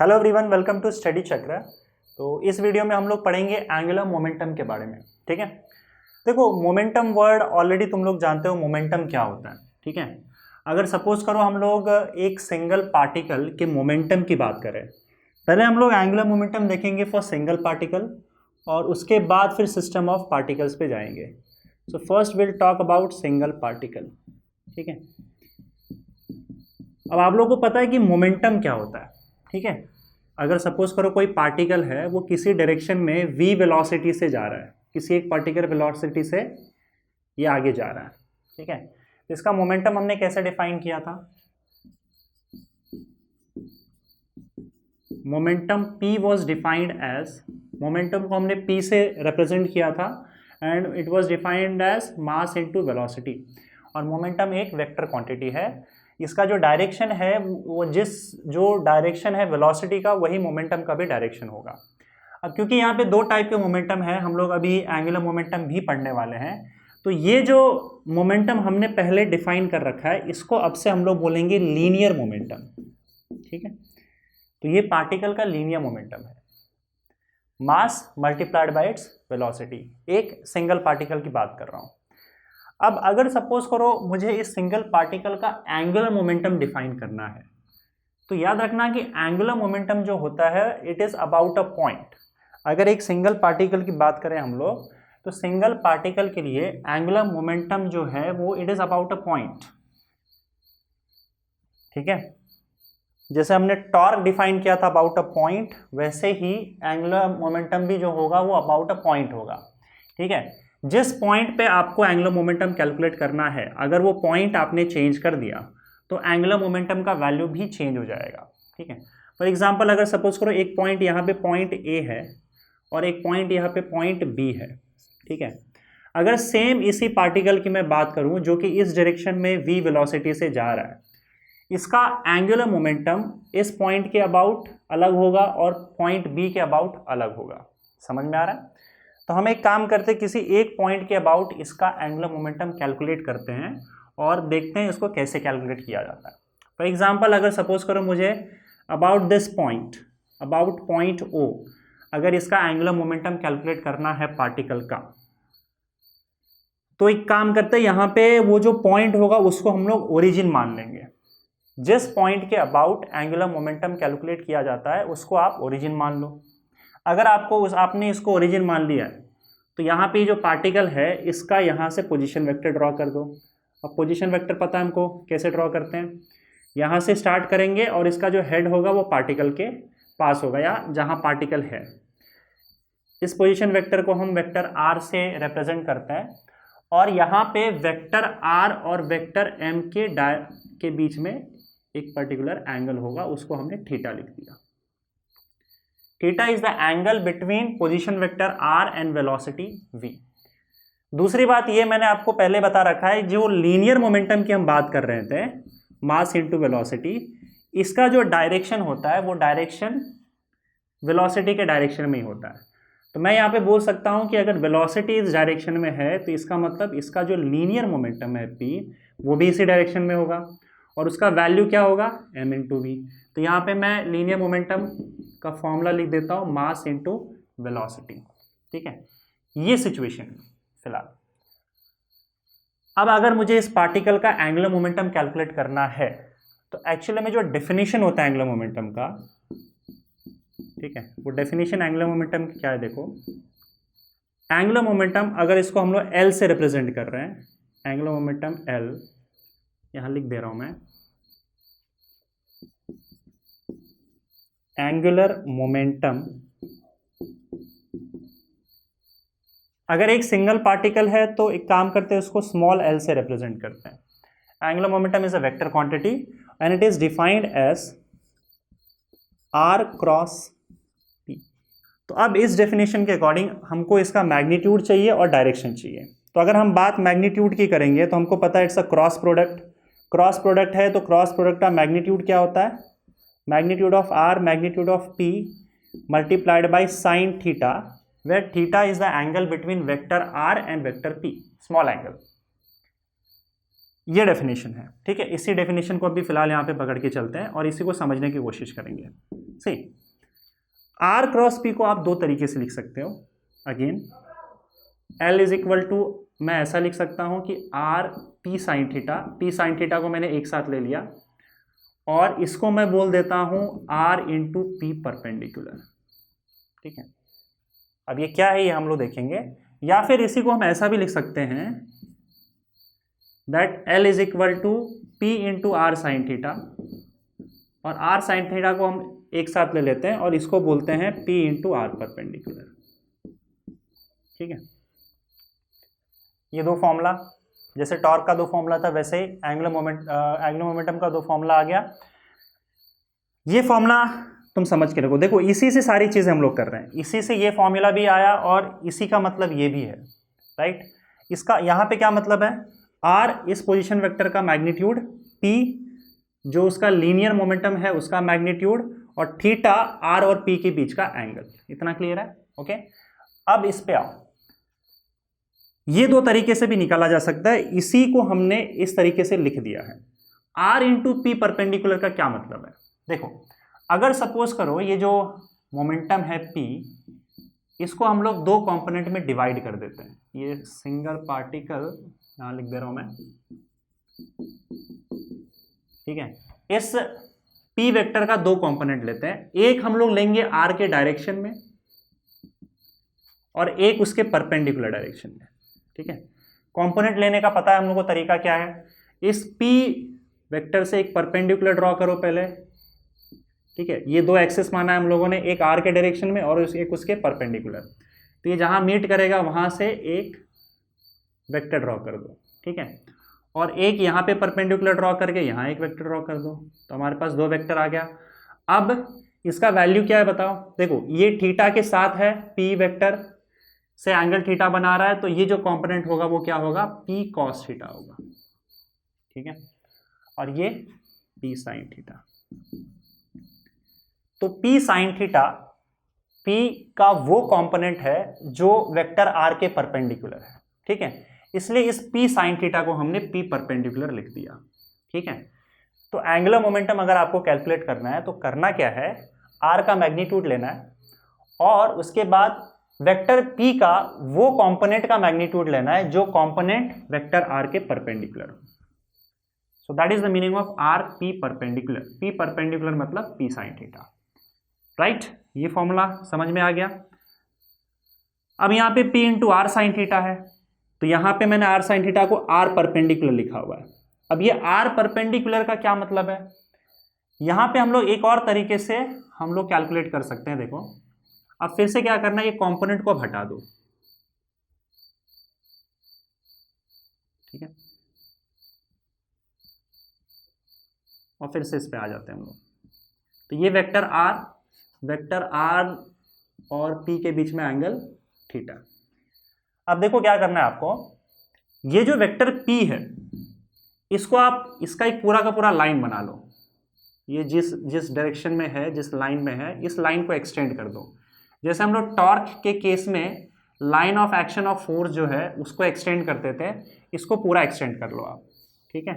Hello everyone, welcome to study Chakra. तो इस video में हम लोग पढ़ेंगे एंगुलर मोमेंटम के बारे में। ठीक है, देखो मोमेंटम वर्ड ऑलरेडी तुम लोग जानते हो मोमेंटम क्या होता है। ठीक है, अगर सपोज करो हम लोग एक सिंगल पार्टिकल के मोमेंटम की बात करें, पहले हम लोग एंगुलर मोमेंटम देखेंगे फॉर सिंगल पार्टिकल और उसके बाद फिर सिस्टम ऑफ पार्टिकल्स पे जाएंगे। So first will talk about single particle. ठीक है, अब आप लोगों को पता है कि मोमेंटम क्या होता है। ठीक है, अगर सपोज करो कोई पार्टिकल है वो किसी डायरेक्शन में v वेलोसिटी से जा रहा है, किसी एक पर्टिकुलर वेलोसिटी से ये आगे जा रहा है। ठीक है, इसका मोमेंटम हमने कैसे डिफाइन किया था? Momentum p was defined as, momentum को हमने p से रिप्रेजेंट किया था and it was defined as mass into velocity. और मोमेंटम एक वेक्टर क्वांटिटी है, इसका जो डायरेक्शन है वो जो डायरेक्शन है वेलोसिटी का वही मोमेंटम का भी डायरेक्शन होगा। अब क्योंकि यहाँ पे दो टाइप के मोमेंटम है, हम लोग अभी एंगुलर मोमेंटम भी पढ़ने वाले हैं, तो ये जो मोमेंटम हमने पहले डिफाइन कर रखा है इसको अब से हम लोग बोलेंगे लीनियर मोमेंटम। ठीक है, तो ये पार्टिकल का लीनियर मोमेंटम है, mass multiplied by its velocity. एक सिंगल पार्टिकल की बात कर रहा हूँ। अब अगर सपोज करो मुझे इस सिंगल पार्टिकल का एंगुलर मोमेंटम डिफाइन करना है, तो याद रखना कि एंगुलर मोमेंटम जो होता है it is about a point. अगर एक सिंगल पार्टिकल की बात करें हम लोग, तो सिंगल पार्टिकल के लिए एंगुलर मोमेंटम जो है वो it is about a point. ठीक है, जैसे हमने टॉर्क डिफाइन किया था अबाउट अ पॉइंट, वैसे ही एंगुलर मोमेंटम भी जो होगा वो अबाउट अ पॉइंट होगा। ठीक है, जिस पॉइंट पे आपको एंगुलर मोमेंटम कैलकुलेट करना है, अगर वो पॉइंट आपने चेंज कर दिया तो एंगुलर मोमेंटम का वैल्यू भी चेंज हो जाएगा। ठीक है, फॉर एग्जांपल अगर सपोज करो एक पॉइंट यहाँ पे पॉइंट ए है और एक पॉइंट यहाँ पे पॉइंट बी है। ठीक है, अगर सेम इसी पार्टिकल की मैं बात करूँ जो कि इस डायरेक्शन में वी वेलोसिटी से जा रहा है, इसका एंगुलर मोमेंटम इस पॉइंट के अबाउट अलग होगा और पॉइंट बी के अबाउट अलग होगा। समझ में आ रहा है? तो हम एक काम करते हैं, किसी एक पॉइंट के अबाउट इसका एंगुलर मोमेंटम कैलकुलेट करते हैं और देखते हैं इसको कैसे कैलकुलेट किया जाता है। फॉर एग्जांपल अगर सपोज करो मुझे about this point, about point O, अगर इसका एंगुलर मोमेंटम कैलकुलेट करना है पार्टिकल का, तो एक काम करते हैं, यहाँ पे वो जो पॉइंट होगा उसको हम लोग ओरिजिन मान लेंगे। जिस पॉइंट के अबाउट एंगुलर मोमेंटम कैलकुलेट किया जाता है उसको आप ओरिजिन मान लो। अगर आपने इसको ओरिजिन मान लिया है तो यहाँ पे जो पार्टिकल है इसका यहाँ से पोजीशन वेक्टर ड्रॉ कर दो। अब पोजीशन वेक्टर पता है हमको कैसे ड्रॉ करते हैं, यहाँ से स्टार्ट करेंगे और इसका जो हेड होगा वो पार्टिकल के पास होगा या जहाँ पार्टिकल है। इस पोजीशन वेक्टर को हम वेक्टर आर से रिप्रेजेंट करते हैं और यहाँ पे वेक्टर आर और वेक्टर एम के बीच में एक पर्टिकुलर एंगल होगा, उसको हमने थीटा लिख दिया। Theta is the angle between position vector R and velocity v। दूसरी बात ये मैंने आपको पहले बता रखा है, जो लीनियर मोमेंटम की हम बात कर रहे थे, मास इनटू वेलोसिटी, इसका जो डायरेक्शन होता है वो डायरेक्शन वेलोसिटी के डायरेक्शन में ही होता है। तो मैं यहाँ पे बोल सकता हूँ कि अगर वेलोसिटी इस डायरेक्शन में है तो इसका मतलब इसका जो लीनियर मोमेंटम है p वो भी इसी डायरेक्शन में होगा और उसका वैल्यू क्या होगा, m इंटू वी। तो यहाँ पे मैं लीनियर मोमेंटम का फॉर्मूला लिख देता हूँ, मास इनटू वेलोसिटी। ठीक है, ये सिचुएशन फिलहाल। अब अगर मुझे इस पार्टिकल का एंगुलर मोमेंटम कैलकुलेट करना है तो एक्चुअली में जो डेफिनेशन होता है एंगुलर मोमेंटम का, ठीक है, वो डेफिनेशन एंगुलर मोमेंटम की क्या है? देखो, एंगुलर मोमेंटम अगर इसको हम लोग एल से रिप्रेजेंट कर रहे हैं, एंगुलर मोमेंटम एल, यहां लिख दे रहा हूं मैं, एंगुलर मोमेंटम अगर एक सिंगल पार्टिकल है तो एक काम करते हैं उसको स्मॉल एल से रिप्रेजेंट करते हैं। Angular momentum is a vector quantity and it is defined as R cross P. तो अब इस डेफिनेशन के अकॉर्डिंग हमको इसका मैग्नीट्यूड चाहिए और डायरेक्शन चाहिए। तो अगर हम बात मैग्नीट्यूड की करेंगे तो हमको पता है it's a cross product. Cross product है तो क्रॉस प्रोडक्ट का मैग्नीट्यूड क्या होता है? Magnitude of R magnitude of P multiplied by sine theta, where theta is the angle between vector r and vector p, small angle. ये definition है, ठीक है। इसी डेफिनेशन को अभी फिलहाल यहाँ पे पकड़ के चलते हैं और इसी को समझने की कोशिश करेंगे। सही, आर क्रॉस पी को आप दो तरीके से लिख सकते हो। Again L is equal to, मैं ऐसा लिख सकता हूँ कि R P sine theta, P sine theta को मैंने एक साथ ले लिया और इसको मैं बोल देता हूँ आर इंटू पी परपेंडिकुलर, ठीक है। अब ये क्या है ये हम लोग देखेंगे, या फिर इसी को हम ऐसा भी लिख सकते हैं that L is equal to P into R sine theta, और आर साइन थीटा को हम एक साथ ले लेते हैं और इसको बोलते हैं पी इंटू आर परपेंडिकुलर, ठीक है। ये दो फॉर्मूला, जैसे टॉर्क का दो फॉर्मूला था वैसे ही एंगुलर मोमेंटम का दो फॉर्मूला आ गया। ये फॉर्मूला तुम समझ के रखो, देखो इसी से सारी चीजें हम लोग कर रहे हैं, इसी से ये फॉर्मूला भी आया और इसी का मतलब ये भी है, राइट। इसका यहाँ पे क्या मतलब है, आर इस पोजीशन वेक्टर का मैग्नीट्यूड, पी जो उसका लीनियर मोमेंटम है उसका मैग्नीट्यूड, और थीटा आर और पी के बीच का एंगल। इतना क्लियर है, ओके। अब इस पे आओ, ये दो तरीके से भी निकाला जा सकता है, इसी को हमने इस तरीके से लिख दिया है। आर इंटू पी परपेंडिकुलर का क्या मतलब है, देखो अगर सपोज करो ये जो मोमेंटम है पी, इसको हम लोग दो कंपोनेंट में डिवाइड कर देते हैं। ये सिंगल पार्टिकल यहां लिख दे रहा हूं मैं, ठीक है। इस पी वेक्टर का दो कंपोनेंट लेते हैं, एक हम लोग लेंगे आर के डायरेक्शन में और एक उसके परपेंडिकुलर डायरेक्शन में, ठीक है। कंपोनेंट लेने का पता है हम लोग को तरीका क्या है, इस पी वेक्टर से एक परपेंडिकुलर ड्रॉ करो पहले, ठीक है। ये दो एक्सिस माना है हम लोगों ने, एक आर के डायरेक्शन में और एक उसके परपेंडिकुलर, तो ये जहां मीट करेगा वहां से एक वेक्टर ड्रॉ कर दो, ठीक है। और एक यहाँ पे परपेंडिकुलर ड्रॉ करके यहाँ एक वेक्टर ड्रॉ कर दो, तो हमारे पास दो वेक्टर आ गया। अब इसका वैल्यू क्या है बताओ, देखो ये थीटा के साथ है, पी वेक्टर से एंगल थीटा बना रहा है, तो ये जो कंपोनेंट होगा वो क्या होगा, पी कॉस थीटा होगा, ठीक है। और ये पी साइन थीटा, तो पी साइन थीटा पी का वो कंपोनेंट है जो वेक्टर आर के परपेंडिकुलर है, ठीक है। इसलिए इस पी साइन थीटा को हमने पी परपेंडिकुलर लिख दिया, ठीक है। तो एंगुलर मोमेंटम अगर आपको कैलकुलेट करना है तो करना क्या है, आर का मैग्नीट्यूड लेना है और उसके बाद वेक्टर पी का वो कंपोनेंट का मैग्नीट्यूड लेना है जो कंपोनेंट वेक्टर आर के परपेंडिकुलर हो। So that is the meaning of R P perpendicular, P perpendicular मतलब पी साइन थीटा, राइट। ये फॉर्मूला समझ में आ गया। अब यहां पे P into R sine theta है, तो यहां पे मैंने आर साइन थीटा को आर परपेंडिकुलर लिखा हुआ है। अब ये आर परपेंडिकुलर का क्या मतलब है, यहां पे हम लोग एक और तरीके से हम लोग कैलकुलेट कर सकते हैं। देखो अब फिर से क्या करना है, ये कंपोनेंट को हटा दो, ठीक है, और फिर से इस पे आ जाते हैं हम लोग। तो ये वेक्टर आर और पी के बीच में एंगल थीटा। अब देखो क्या करना है आपको, ये जो वेक्टर पी है इसको आप इसका एक पूरा का पूरा लाइन बना लो, ये जिस डायरेक्शन में है, जिस लाइन में है, इस लाइन को एक्सटेंड कर दो। जैसे हम लोग टॉर्क के केस में line of action of force जो है उसको एक्सटेंड करते थे, इसको पूरा एक्सटेंड कर लो आप, ठीक है।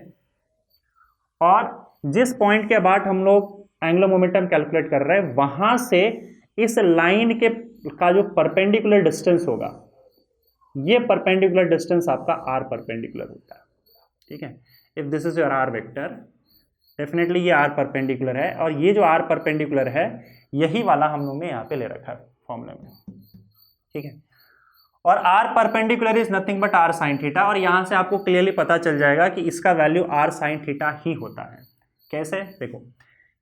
और जिस पॉइंट के बाद हम लोग एंगुलर मोमेंटम कैलकुलेट कर रहे हैं वहां से इस लाइन के का जो परपेंडिकुलर डिस्टेंस होगा, ये परपेंडिकुलर डिस्टेंस आपका आर परपेंडिकुलर होता है, ठीक है। If this is your R vector, definitely ये आर परपेंडिकुलर है, और ये जो आर परपेंडिकुलर है यही वाला हम लोग ने यहाँ पे ले रखा है फॉर्मूले में, ठीक है। और R perpendicular is nothing but R sine theta, और यहाँ से आपको क्लियरली पता चल जाएगा कि इसका वैल्यू आर साइन थीटा ही होता है। कैसे, देखो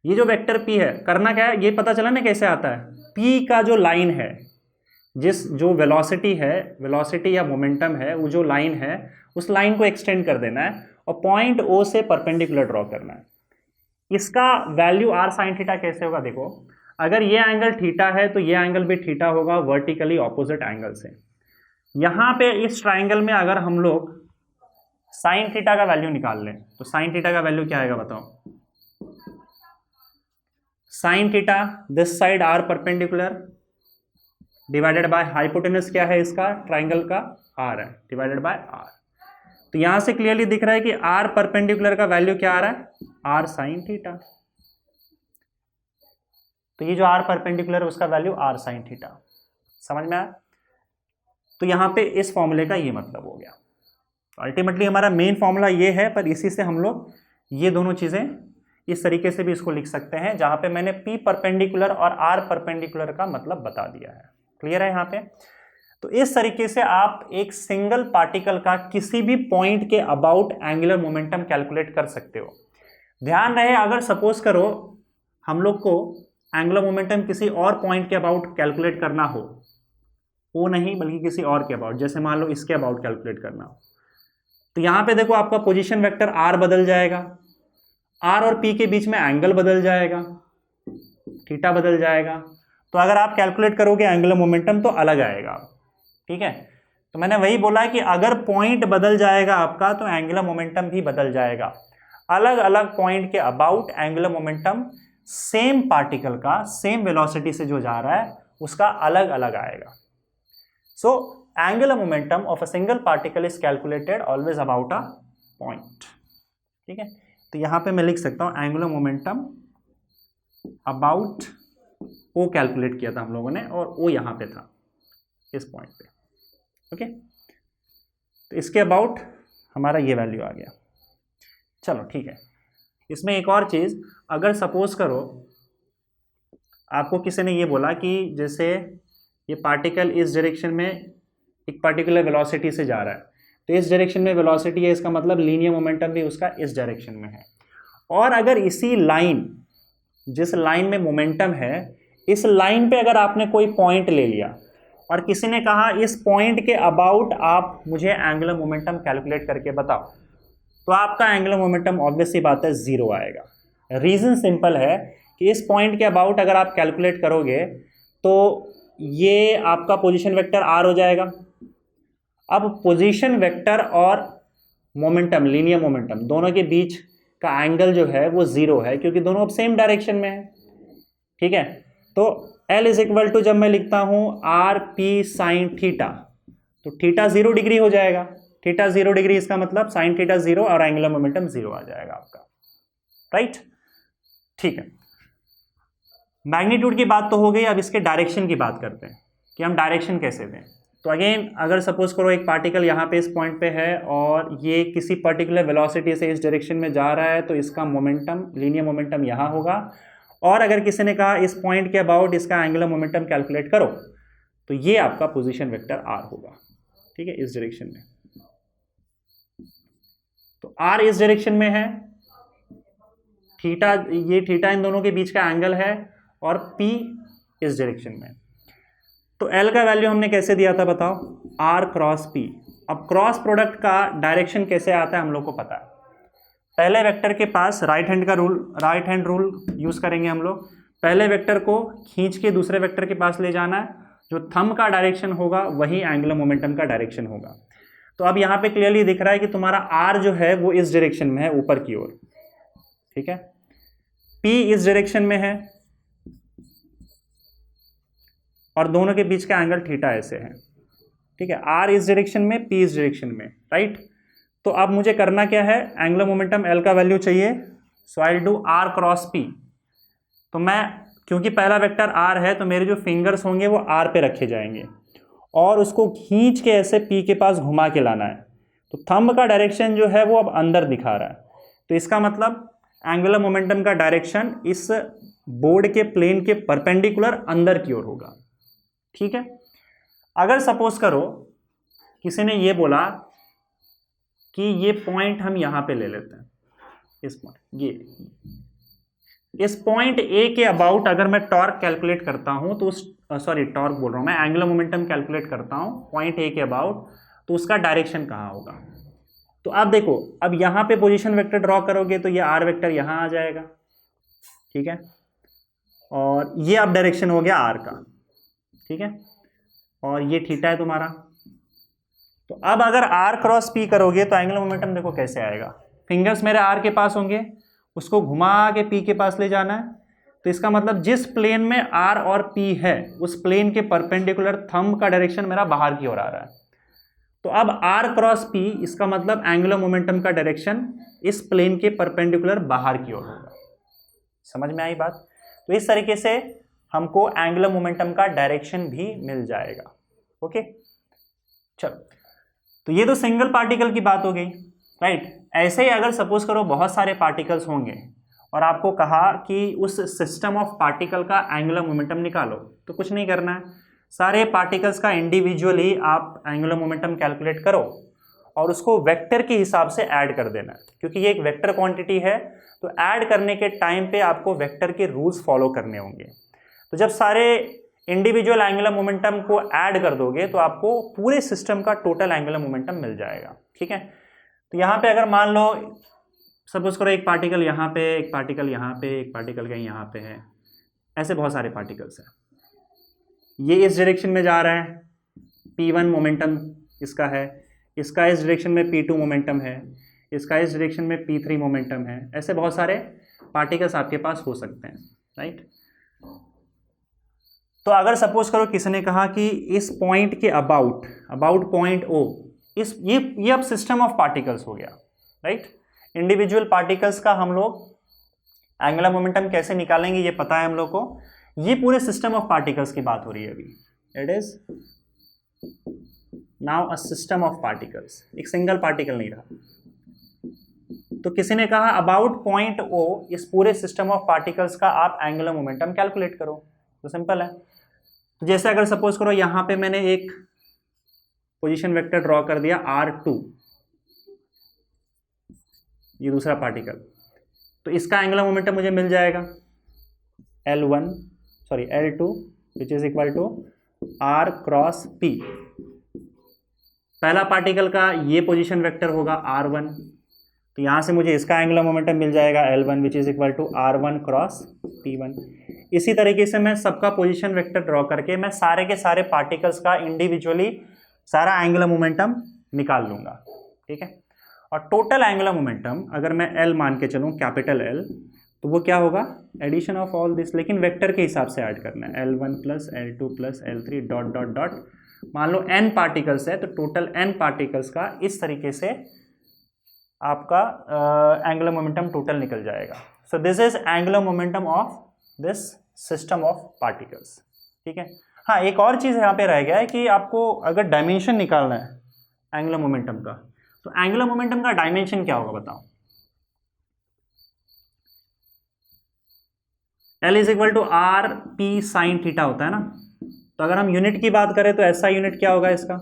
ये जो वेक्टर पी है, करना क्या है, ये पता चला ना कैसे आता है, पी का जो लाइन है, जो वेलोसिटी है, वेलोसिटी या मोमेंटम है, वो जो लाइन है उस लाइन को एक्सटेंड कर देना है और पॉइंट ओ से परपेंडिकुलर ड्रॉ करना है। इसका वैल्यू आर साइन थीटा कैसे होगा, देखो अगर ये एंगल थीटा है तो ये एंगल भी थीटा होगा वर्टिकली ऑपोजिट एंगल से। यहां पे इस ट्राइंगल में अगर हम लोग साइन थीटा का वैल्यू निकाल लें तो साइन थीटा का वैल्यू क्या आएगा बताओ, sine theta this side R perpendicular divided by hypotenuse क्या है इसका, ट्राइंगल का आर है, डिवाइडेड बाय आर। तो यहां से क्लियरली दिख रहा है कि आर परपेंडिकुलर का वैल्यू क्या आ रहा है, आर साइन थीटा। तो ये जो आर परपेंडिकुलर है उसका वैल्यू आर साइन थीटा, समझ में आया। तो यहां पे इस फॉर्मूले का ये मतलब हो गया। अल्टीमेटली हमारा मेन फॉर्मूला ये है, पर इसी से हम लोग ये दोनों चीजें इस तरीके से भी इसको लिख सकते हैं, जहां पे मैंने पी परपेंडिकुलर और आर परपेंडिकुलर का मतलब बता दिया है। क्लियर है यहाँ पे। तो इस तरीके से आप एक सिंगल पार्टिकल का किसी भी पॉइंट के अबाउट एंगुलर मोमेंटम कैलकुलेट कर सकते हो। ध्यान रहे, अगर सपोज करो हम लोग को एंगुलर मोमेंटम किसी और पॉइंट के अबाउट कैलकुलेट करना हो, वो नहीं बल्कि किसी और के अबाउट, जैसे मान लो इसके अबाउट कैलकुलेट करना हो, तो यहां पे देखो आपका पोजीशन वेक्टर आर बदल जाएगा, आर और पी के बीच में एंगल बदल जाएगा, थीटा बदल जाएगा। तो अगर आप कैलकुलेट करोगे एंगुलर मोमेंटम तो अलग आएगा, ठीक है। तो मैंने वही बोला कि अगर पॉइंट बदल जाएगा आपका तो एंगुलर मोमेंटम भी बदल जाएगा। अलग अलग पॉइंट के about angular momentum same particle का सेम वेलोसिटी से जो जा रहा है उसका अलग अलग आएगा। So angular momentum of a single particle is calculated always about a point, ठीक है। तो यहां पे मैं लिख सकता हूं angular momentum about O calculate किया था हम लोगों ने, और ओ यहां पे था इस पॉइंट पे, ओके। तो इसके अबाउट हमारा ये वैल्यू आ गया। चलो ठीक है। इसमें एक और चीज, अगर सपोज करो आपको किसी ने ये बोला कि जैसे ये पार्टिकल इस डायरेक्शन में एक पर्टिकुलर वेलोसिटी से जा रहा है, तो इस डायरेक्शन में वेलोसिटी है, इसका मतलब लीनियर मोमेंटम भी उसका इस डायरेक्शन में है। और अगर इसी लाइन, जिस लाइन में मोमेंटम है, इस लाइन पे अगर आपने कोई पॉइंट ले लिया और किसी ने कहा इस पॉइंट के अबाउट आप मुझे एंगुलर मोमेंटम कैलकुलेट करके बताओ, तो आपका एंगुलर मोमेंटम ऑब्वियस सी बात है जीरो आएगा। रीजन सिंपल है कि इस पॉइंट के अबाउट अगर आप कैलकुलेट करोगे तो ये आपका पोजीशन वेक्टर आर हो जाएगा। अब पोजीशन वेक्टर और मोमेंटम, लीनियर मोमेंटम, दोनों के बीच का एंगल जो है वो जीरो है, क्योंकि दोनों अब सेम डायरेक्शन में है, ठीक है। तो L इज इक्वल टू, जब मैं लिखता हूं आर पी साइन थीटा, तो थीटा 0 डिग्री हो जाएगा। थीटा 0 डिग्री, इसका मतलब साइन थीटा 0 और एंगुलर मोमेंटम 0 आ जाएगा आपका, राइट, ठीक है। मैग्नीट्यूड की बात तो हो गई, अब इसके डायरेक्शन की बात करते हैं कि हम डायरेक्शन कैसे दें। तो अगेन अगर सपोज करो एक पार्टिकल यहाँ पे इस पॉइंट पे है और ये किसी पर्टिकुलर वेलोसिटी से इस डायरेक्शन में जा रहा है, तो इसका मोमेंटम, लीनियर मोमेंटम यहाँ होगा। और अगर किसी ने कहा इस पॉइंट के अबाउट इसका एंगुलर मोमेंटम कैलकुलेट करो, तो ये आपका पोजीशन वेक्टर आर होगा, ठीक है, इस डायरेक्शन में। तो आर इस डायरेक्शन में है, थीटा, ये थीटा इन दोनों के बीच का एंगल है, और पी इस डायरेक्शन में। तो एल का वैल्यू हमने कैसे दिया था बताओ, आर क्रॉस पी। अब क्रॉस प्रोडक्ट का डायरेक्शन कैसे आता है हम लोग को पता है। पहले वेक्टर के पास राइट हैंड रूल यूज करेंगे हम लोग। पहले वेक्टर को खींच के दूसरे वेक्टर के पास ले जाना है, जो थंब का डायरेक्शन होगा वही एंगुलर मोमेंटम का डायरेक्शन होगा। तो अब यहाँ पे क्लियरली दिख रहा है कि तुम्हारा आर जो है वो इस डायरेक्शन में है, ऊपर की ओर, ठीक है। पी इस डायरेक्शन में है और दोनों के बीच का एंगल थीटा ऐसे है, ठीक है। आर इस डायरेक्शन में, पी इस डायरेक्शन में, राइट। तो अब मुझे करना क्या है, एंगुलर मोमेंटम एल का वैल्यू चाहिए, so I will do R cross P. तो मैं, क्योंकि पहला वेक्टर आर है, तो मेरे जो फिंगर्स होंगे वो आर पे रखे जाएंगे और उसको खींच के ऐसे पी के पास घुमा के लाना है। तो थंब का डायरेक्शन जो है वो अब अंदर दिखा रहा है, तो इसका मतलब एंगुलर मोमेंटम का डायरेक्शन इस बोर्ड के प्लेन के परपेंडिकुलर अंदर की ओर होगा, ठीक है। अगर सपोज करो किसी ने ये बोला कि ये पॉइंट हम यहां पे ले लेते हैं, इस पॉइंट, ये इस पॉइंट ए के अबाउट अगर मैं टॉर्क कैलकुलेट करता हूं तो उस, सॉरी टॉर्क बोल रहा हूं मैं, एंगुलर मोमेंटम कैलकुलेट करता हूं पॉइंट ए के अबाउट, तो उसका डायरेक्शन कहां होगा। तो अब देखो, अब यहां पे पोजीशन वेक्टर ड्रॉ करोगे तो ये आर वेक्टर यहां आ जाएगा, ठीक है, और ये अब डायरेक्शन हो गया आर का, ठीक है, और ये थीटा है तुम्हारा। तो अब अगर आर क्रॉस पी करोगे तो एंगुलर मोमेंटम देखो कैसे आएगा। फिंगर्स मेरे आर के पास होंगे, उसको घुमा के पी के पास ले जाना है, तो इसका मतलब जिस प्लेन में आर और पी है उस प्लेन के परपेंडिकुलर थंब का डायरेक्शन मेरा बाहर की ओर आ रहा है। तो अब r क्रॉस p, इसका मतलब एंगुलर मोमेंटम का डायरेक्शन इस प्लेन के परपेंडिकुलर बाहर की ओर होगा। समझ में आई बात? तो इस तरीके से हमको एंगुलर मोमेंटम का डायरेक्शन भी मिल जाएगा। ओके, चलो, तो ये तो सिंगल पार्टिकल की बात हो गई, राइट। ऐसे ही अगर सपोज करो बहुत सारे पार्टिकल्स होंगे और आपको कहा कि उस सिस्टम ऑफ पार्टिकल का एंगुलर मोमेंटम निकालो, तो कुछ नहीं करना है, सारे पार्टिकल्स का इंडिविजुअली आप एंगुलर मोमेंटम कैलकुलेट करो और उसको वेक्टर के हिसाब से ऐड कर देना है, क्योंकि ये एक वेक्टर क्वांटिटी है। तो ऐड करने के टाइम पे आपको वेक्टर के रूल्स फॉलो करने होंगे। तो जब सारे इंडिविजुअल एंगुलर मोमेंटम को ऐड कर दोगे तो आपको पूरे सिस्टम का टोटल एंगुलर मोमेंटम मिल जाएगा। ठीक है, तो यहाँ पे अगर मान लो सपोज करो एक पार्टिकल यहाँ पे, एक पार्टिकल यहाँ पे, एक पार्टिकल कहीं यहाँ पे है, ऐसे बहुत सारे पार्टिकल्स हैं। ये इस डायरेक्शन में जा रहा है, P1 मोमेंटम इसका है, इसका इस डायरेक्शन में P2 मोमेंटम है, इसका इस डायरेक्शन में P3 मोमेंटम है। ऐसे बहुत सारे पार्टिकल्स आपके पास हो सकते हैं, राइट। तो अगर सपोज करो किसी ने कहा कि इस पॉइंट के अबाउट पॉइंट O, इस ये अब सिस्टम ऑफ पार्टिकल्स हो गया, राइट। इंडिविजुअल पार्टिकल्स का हम लोग एंगुलर मोमेंटम कैसे निकालेंगे ये पता है हम लोग को। ये पूरे सिस्टम ऑफ पार्टिकल्स की बात हो रही है अभी। It is now a system of particles, एक सिंगल पार्टिकल नहीं रहा। तो किसी ने कहा अबाउट पॉइंट O, इस पूरे सिस्टम ऑफ पार्टिकल्स का आप एंगुलर मोमेंटम कैलकुलेट करो। तो सिंपल है, तो जैसे अगर सपोज करो यहाँ पे मैंने एक पोजीशन वेक्टर ड्रॉ कर दिया R2, ये दूसरा पार्टिकल, तो इसका एंगुलर मोमेंटम मुझे मिल जाएगा L2 which is equal to R cross P। पहला पार्टिकल का ये पोजीशन वेक्टर होगा R1, तो यहाँ से मुझे इसका एंगुलर मोमेंटम मिल जाएगा L1 which is equal to R1 cross P1। इसी तरीके से मैं सबका पोजीशन वेक्टर ड्रॉ करके मैं सारे के सारे पार्टिकल्स का इंडिविजुअली सारा एंगुलर मोमेंटम निकाल लूंगा। ठीक है, और टोटल एंगुलर मोमेंटम अगर मैं L मान के चलूँ, कैपिटल L, तो वो क्या होगा, एडिशन ऑफ ऑल दिस, लेकिन वेक्टर के हिसाब से ऐड करना है, L1 plus L2 plus L3 dot dot dot. मान लो n पार्टिकल्स है तो टोटल n पार्टिकल्स का इस तरीके से आपका एंगुलर मोमेंटम टोटल निकल जाएगा। So this is angular momentum of this system of particles. ठीक है, हाँ एक और चीज़ यहाँ पे रह गया है कि आपको अगर डायमेंशन निकालना है एंगुलर मोमेंटम का, तो एंगुलर मोमेंटम का डायमेंशन क्या होगा बताओ। L is equal to R P sine theta होता है ना। तो अगर हम यूनिट की बात करें तो ऐसा यूनिट क्या होगा इसका,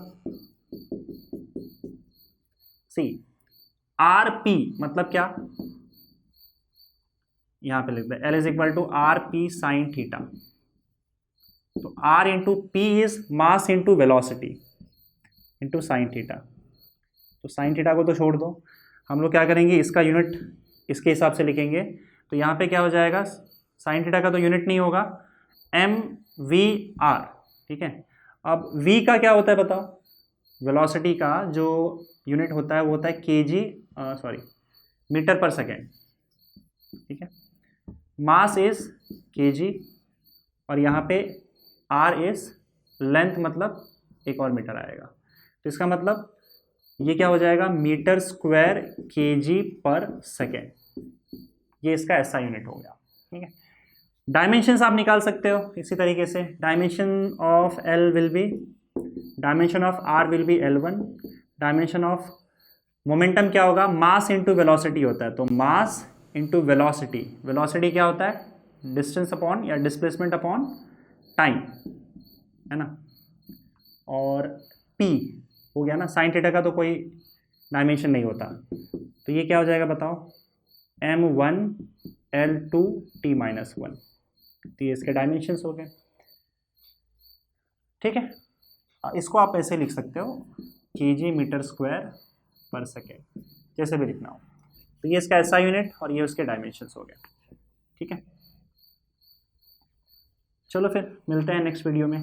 सी आर पी मतलब क्या, यहां पे लिखते हैं L is equal to R P sine theta. तो R into P is mass into velocity into sine theta. तो साइन थीटा को तो छोड़ दो, हम लोग क्या करेंगे इसका यूनिट इसके हिसाब से लिखेंगे। तो यहाँ पे क्या हो जाएगा, साइन थीटा का तो यूनिट नहीं होगा, mvr। ठीक है, अब v का क्या होता है बताओ, वेलोसिटी का जो यूनिट होता है वो होता है kg मीटर पर सेकेंड। ठीक है, मास इज kg और यहाँ पे r इज लेंथ, मतलब एक और मीटर आएगा। तो इसका मतलब ये क्या हो जाएगा, मीटर स्क्वायर kg पर सेकेंड, ये इसका ऐसा यूनिट हो गया। ठीक है, डायमेंशंस आप निकाल सकते हो इसी तरीके से। Dimension of L will be, dimension of R will be L1, dimension of momentum क्या होगा, मास इंटू वेलोसिटी होता है, तो मास इंटू वेलोसिटी, वेलोसिटी क्या होता है, डिस्टेंस अपॉन या डिस्प्लेसमेंट अपॉन टाइम, है ना। और P हो गया ना, साइन थीटा का तो कोई डायमेंशन नहीं होता, तो ये क्या हो जाएगा बताओ, m1 L2 t माइनस 1। तो ये इसके डायमेंशंस हो गए। ठीक है, इसको आप ऐसे लिख सकते हो kg मीटर स्क्वायर पर सेकेंड, जैसे भी लिखना हो। तो ये इसका ऐसा यूनिट और ये उसके डायमेंशंस हो गए। ठीक है, चलो फिर मिलते हैं नेक्स्ट वीडियो में।